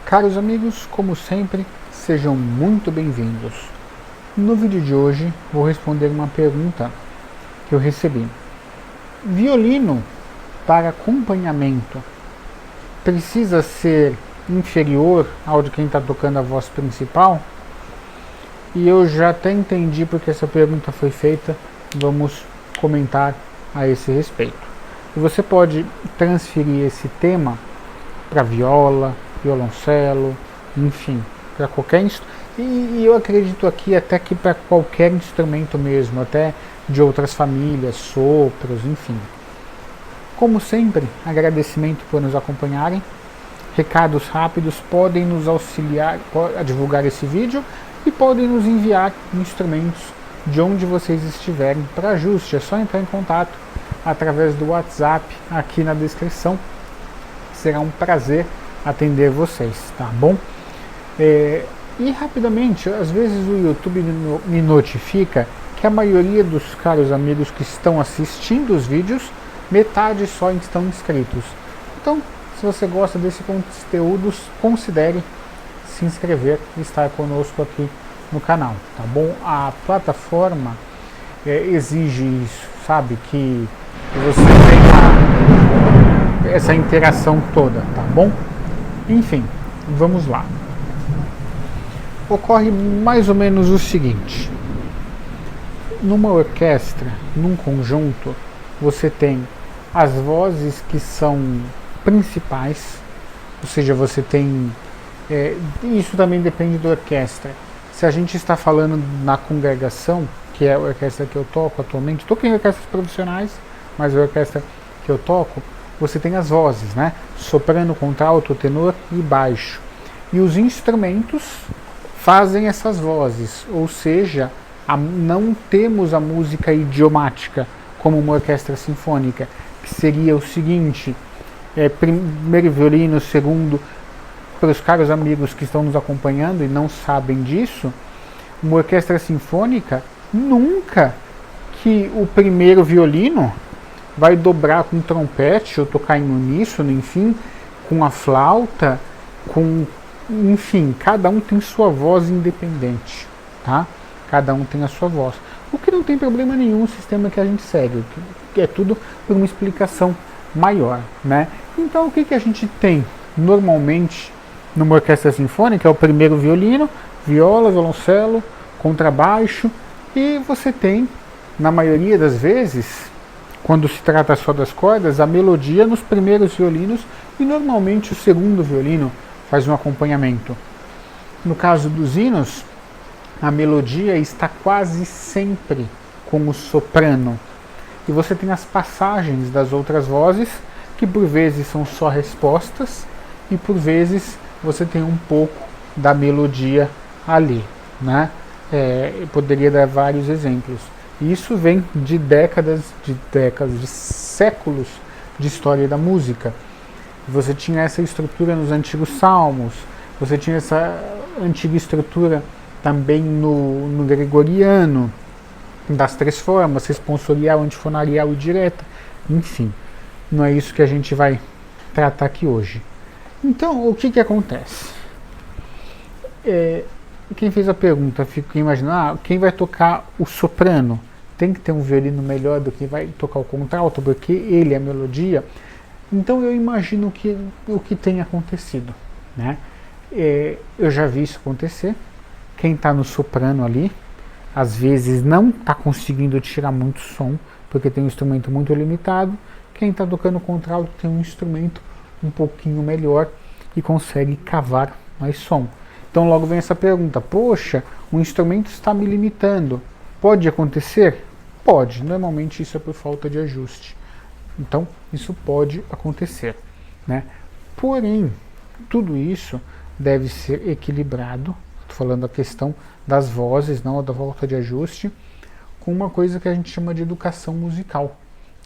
Caros amigos, como sempre, sejam muito bem-vindos. No vídeo de hoje vou responder uma pergunta que eu recebi. Violino para acompanhamento precisa ser inferior ao de quem está tocando a voz principal? E eu já até entendi porque essa pergunta foi feita, vamos comentar a esse respeito. E você pode transferir esse tema para viola, violoncelo, enfim, para qualquer instrumento. E eu acredito aqui até que para qualquer instrumento mesmo, até de outras famílias, sopros, enfim. Como sempre, agradecimento por nos acompanharem. Recados rápidos, podem nos auxiliar a divulgar esse vídeo e podem nos enviar instrumentos de onde vocês estiverem para ajuste. É só entrar em contato através do WhatsApp aqui na descrição. Será um prazer atender vocês, tá bom? E rapidamente, às vezes o YouTube me notifica que a maioria dos caros amigos que estão assistindo os vídeos, metade só estão inscritos. Então, se você gosta desse conteúdo, considere se inscrever e estar conosco aqui no canal, tá bom? A plataforma exige isso, sabe? Que você tenha essa interação toda, tá bom? Enfim, vamos lá. Ocorre mais ou menos o seguinte: numa orquestra, num conjunto, você tem as vozes que são principais, ou seja, você tem isso também depende da orquestra. Se a gente está falando na congregação, que é a orquestra que eu toco atualmente, toco em orquestras profissionais, mas a orquestra que eu toco, você tem as vozes, né? Soprano, contralto, tenor e baixo. E os instrumentos fazem essas vozes, ou seja, não temos a música idiomática como uma orquestra sinfônica, que seria o seguinte: primeiro violino, segundo, para os caros amigos que estão nos acompanhando e não sabem disso, uma orquestra sinfônica nunca que o primeiro violino vai dobrar com trompete ou tocar em uníssono, enfim, com a flauta, enfim, cada um tem sua voz independente, tá? Cada um tem a sua voz. O que não tem problema nenhum o sistema que a gente segue, que é tudo por uma explicação maior, né? Então o que a gente tem normalmente numa orquestra sinfônica? É o primeiro violino, viola, violoncelo, contrabaixo, e você tem, na maioria das vezes, quando se trata só das cordas, a melodia nos primeiros violinos e normalmente o segundo violino faz um acompanhamento. No caso dos hinos, a melodia está quase sempre com o soprano. E você tem as passagens das outras vozes, que por vezes são só respostas e por vezes você tem um pouco da melodia ali, né? Eu poderia dar vários exemplos. Isso vem de décadas, de séculos de história da música. Você tinha essa estrutura nos antigos salmos, você tinha essa antiga estrutura também no gregoriano, das três formas, responsorial, antifonarial e direta, enfim. Não é isso que a gente vai tratar aqui hoje. Então, o que acontece? Quem fez a pergunta fica imaginando, quem vai tocar o soprano tem que ter um violino melhor do que vai tocar o contralto, porque ele é a melodia. Então eu imagino que o que tem acontecido, né? Eu já vi isso acontecer. Quem está no soprano ali, às vezes não está conseguindo tirar muito som, porque tem um instrumento muito limitado. Quem está tocando contralto tem um instrumento um pouquinho melhor e consegue cavar mais som. Então logo vem essa pergunta: poxa, o instrumento está me limitando. Pode acontecer? Pode. Normalmente isso é por falta de ajuste. Então isso pode acontecer, né? Porém, tudo isso deve ser equilibrado. Estou falando a questão das vozes, não da falta de ajuste, com uma coisa que a gente chama de educação musical.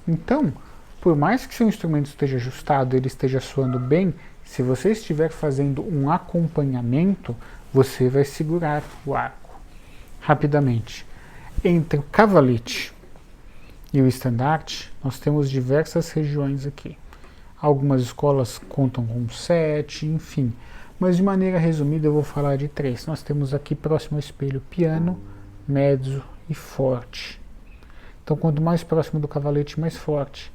Então, por mais que seu instrumento esteja ajustado, ele esteja soando bem, se você estiver fazendo um acompanhamento, você vai segurar o arco. Rapidamente, entre o cavalete e o estandarte, nós temos diversas regiões aqui. algumas escolas contam com 7, enfim. Mas de maneira resumida eu vou falar de 3. Nós temos aqui próximo ao espelho piano, médio e forte. Então quanto mais próximo do cavalete, mais forte.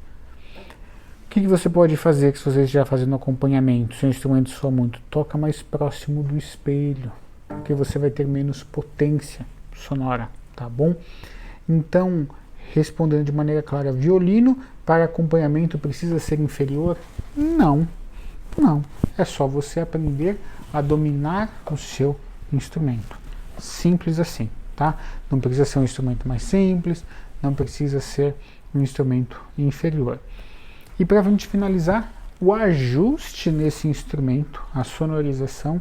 O que você pode fazer que se você estiver fazendo acompanhamento, seu instrumento soa muito? Toca mais próximo do espelho, porque você vai ter menos potência sonora, tá bom? Então, respondendo de maneira clara, violino para acompanhamento precisa ser inferior? Não, não. É só você aprender a dominar o seu instrumento. Simples assim, tá? Não precisa ser um instrumento mais simples, não precisa ser um instrumento inferior. E para a gente finalizar, o ajuste nesse instrumento, a sonorização,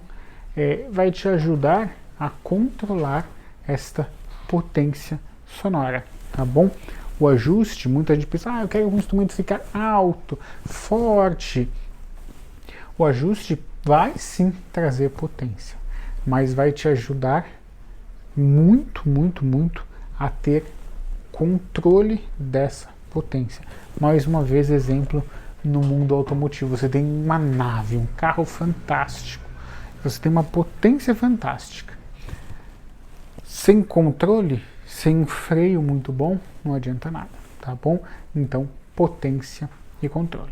vai te ajudar a controlar esta potência sonora, tá bom? O ajuste, muita gente pensa, eu quero um instrumento ficar alto, forte. O ajuste vai sim trazer potência, mas vai te ajudar muito, muito, muito a ter controle dessa potência. Mais uma vez, exemplo no mundo automotivo. Você tem uma nave, um carro fantástico. Você tem uma potência fantástica. Sem controle, sem um freio muito bom, não adianta nada, tá bom? Então, potência e controle.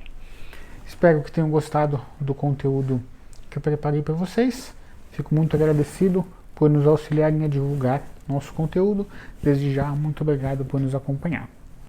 Espero que tenham gostado do conteúdo que eu preparei para vocês. Fico muito agradecido por nos auxiliarem a divulgar nosso conteúdo. Desde já, muito obrigado por nos acompanhar.